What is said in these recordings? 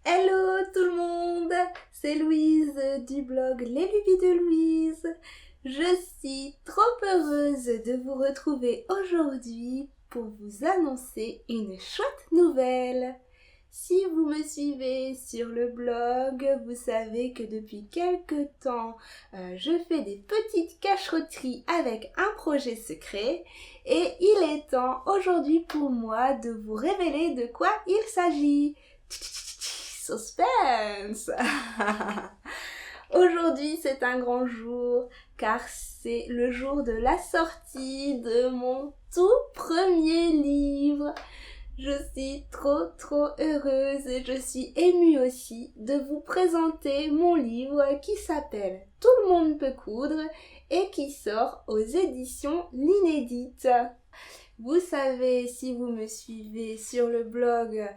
Hello tout le monde, c'est Louise du blog Les Lubies de Louise. Je suis trop heureuse de vous retrouver aujourd'hui pour vous annoncer une chouette nouvelle. Si vous me suivez sur le blog, vous savez que depuis quelque temps, je fais des petites cachotteries avec un projet secret et il est temps aujourd'hui pour moi de vous révéler de quoi il s'agit. Suspense. Aujourd'hui c'est un grand jour car c'est le jour de la sortie de mon tout premier livre. Je suis trop heureuse et je suis émue aussi de vous présenter mon livre qui s'appelle Tout le monde peut coudre et qui sort aux éditions L'Inédite. Vous savez, si vous me suivez sur le blog,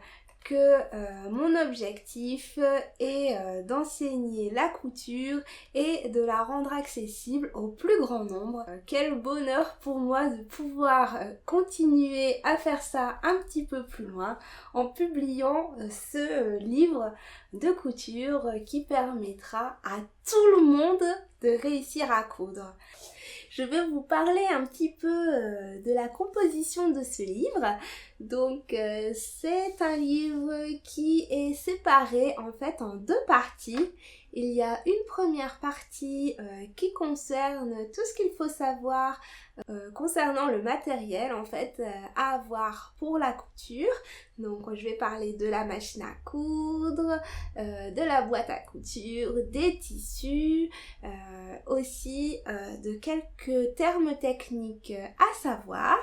que mon objectif est d'enseigner la couture et de la rendre accessible au plus grand nombre. Quel bonheur pour moi de pouvoir continuer à faire ça un petit peu plus loin en publiant ce livre de couture qui permettra à tout le monde de réussir à coudre. Je vais vous parler un petit peu de la composition de ce livre. Donc c'est un livre qui est séparé en fait en deux parties. Il y a une première partie qui concerne tout ce qu'il faut savoir concernant le matériel en fait à avoir pour la couture. Donc je vais parler de la machine à coudre, de la boîte à couture, des tissus, aussi de quelques termes techniques à savoir.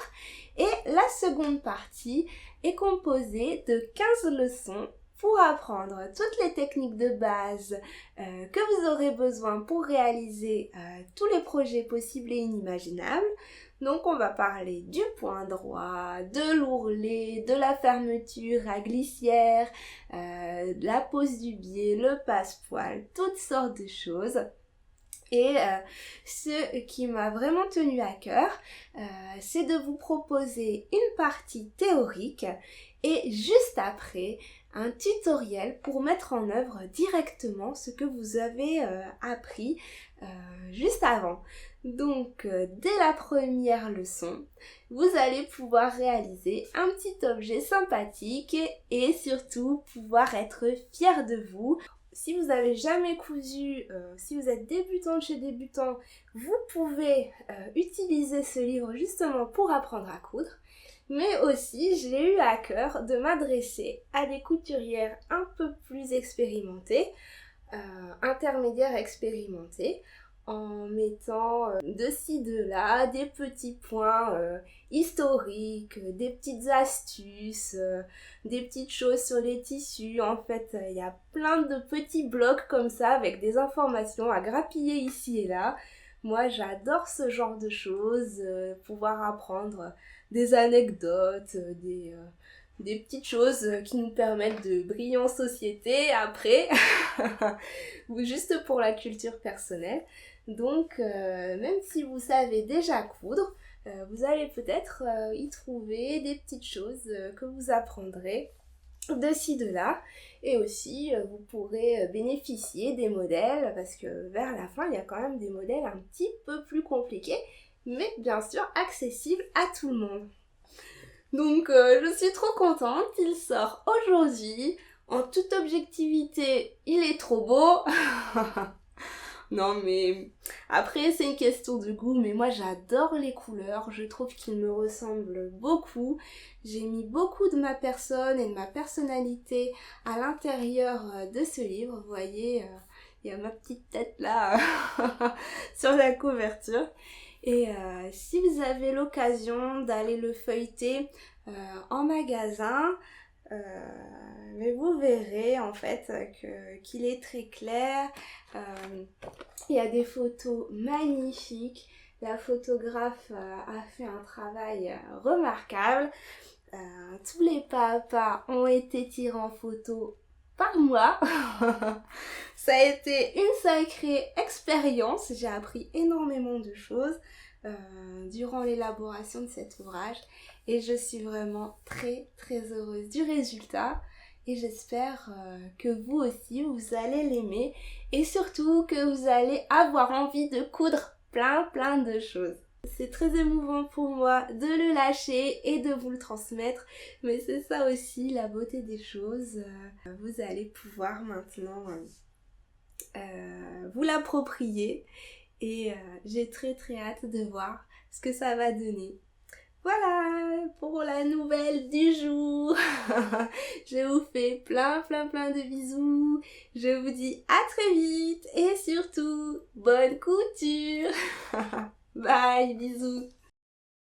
Et la seconde partie est composée de 15 leçons pour apprendre toutes les techniques de base que vous aurez besoin pour réaliser tous les projets possibles et inimaginables. Donc on va parler du point droit, de l'ourlet, de la fermeture à glissière, de la pose du biais, le passepoil, toutes sortes de choses. Et ce qui m'a vraiment tenu à cœur, c'est de vous proposer une partie théorique et juste après un tutoriel pour mettre en œuvre directement ce que vous avez appris juste avant. Donc dès la première leçon, vous allez pouvoir réaliser un petit objet sympathique et surtout pouvoir être fier de vous. Si vous n'avez jamais cousu, si vous êtes débutante chez débutant, vous pouvez utiliser ce livre justement pour apprendre à coudre. Mais aussi, j'ai eu à cœur de m'adresser à des couturières un peu plus expérimentées, intermédiaires expérimentées, en mettant de ci, de là, des petits points historiques, des petites astuces, des petites choses sur les tissus. En fait, il y a plein de petits blocs comme ça avec des informations à grappiller ici et là. Moi, j'adore ce genre de choses, pouvoir apprendre des anecdotes, des petites choses qui nous permettent de briller en société après, ou juste pour la culture personnelle. Donc, même si vous savez déjà coudre, vous allez peut-être y trouver des petites choses que vous apprendrez de ci, de là. Et aussi, vous pourrez bénéficier des modèles, parce que vers la fin, il y a quand même des modèles un petit peu plus compliqués, mais bien sûr accessibles à tout le monde. Donc, je suis trop contente, il sort aujourd'hui. En toute objectivité, il est trop beau. Non mais après c'est une question de goût, mais moi j'adore les couleurs, je trouve qu'ils me ressemblent beaucoup. J'ai mis beaucoup de ma personne et de ma personnalité à l'intérieur de ce livre. Vous voyez, il y a ma petite tête là sur la couverture. Et si vous avez l'occasion d'aller le feuilleter en magasin, mais vous verrez en fait qu'il est très clair. Il y a des photos magnifiques. La photographe a fait un travail remarquable. Tous les papas ont été tirés en photo par moi. Ça a été une sacrée expérience. J'ai appris énormément de choses durant l'élaboration de cet ouvrage et je suis vraiment très heureuse du résultat. et j'espère que vous aussi vous allez l'aimer et surtout que vous allez avoir envie de coudre plein de choses. C'est très émouvant pour moi de le lâcher et de vous le transmettre, mais c'est ça aussi la beauté des choses. Vous allez pouvoir maintenant vous l'approprier et j'ai très hâte de voir ce que ça va donner. Voilà pour la nouvelle du jour. Je vous fais plein de bisous. Je vous dis à très vite et surtout bonne couture. Bye, bisous.